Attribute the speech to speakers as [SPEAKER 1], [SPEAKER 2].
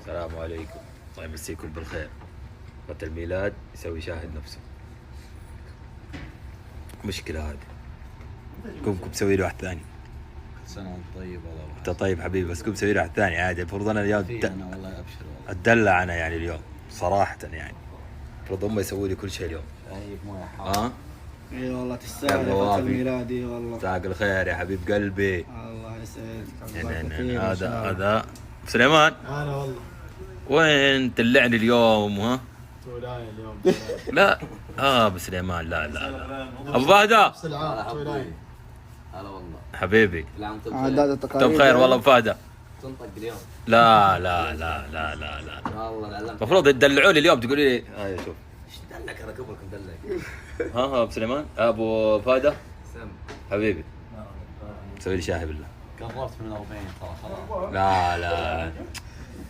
[SPEAKER 1] السلام عليكم، الله يمسيكم بالخير. وقت الميلاد يسوي شاهد نفسه. مشكلة هذه. قوم سوي له واحد ثاني.
[SPEAKER 2] سنة وانت طيب والله.
[SPEAKER 1] انت طيب حبيبي، بس قوم سوي له واحد ثاني عادي. المفروض انا اليوم
[SPEAKER 2] انا والله ابشر والله.
[SPEAKER 1] اتدلع انا يعني اليوم صراحة يعني. المفروض هم يسووا لي كل شيء اليوم.
[SPEAKER 2] طيب مويه حار.
[SPEAKER 3] اي والله تستاهل يا فتى الميلاد. اي والله
[SPEAKER 1] مساك الخير يا حبيب قلبي.
[SPEAKER 3] الله يسعدك.
[SPEAKER 1] يعني هذا سليمان.
[SPEAKER 3] انا والله
[SPEAKER 1] وين تلعني اليوم ها؟
[SPEAKER 3] تولاي اليوم.
[SPEAKER 1] لا ابو سليمان، لا ابو فهده.
[SPEAKER 2] هلا والله
[SPEAKER 1] حبيبي
[SPEAKER 3] عادات التقاليد.
[SPEAKER 1] انت بخير والله ابو فهده.
[SPEAKER 2] تنطق اليوم.
[SPEAKER 1] لا
[SPEAKER 2] والله علمت.
[SPEAKER 1] المفروض تدلعوا لي اليوم، تقولي لي شوف
[SPEAKER 2] ايش دلك انا قبلك مدلك.
[SPEAKER 1] ها ابو سليمان ابو فهده
[SPEAKER 2] سم
[SPEAKER 1] حبيبي. سوي لي شاهي بالله.
[SPEAKER 2] قربت من 40 ترى خلاص.
[SPEAKER 1] لا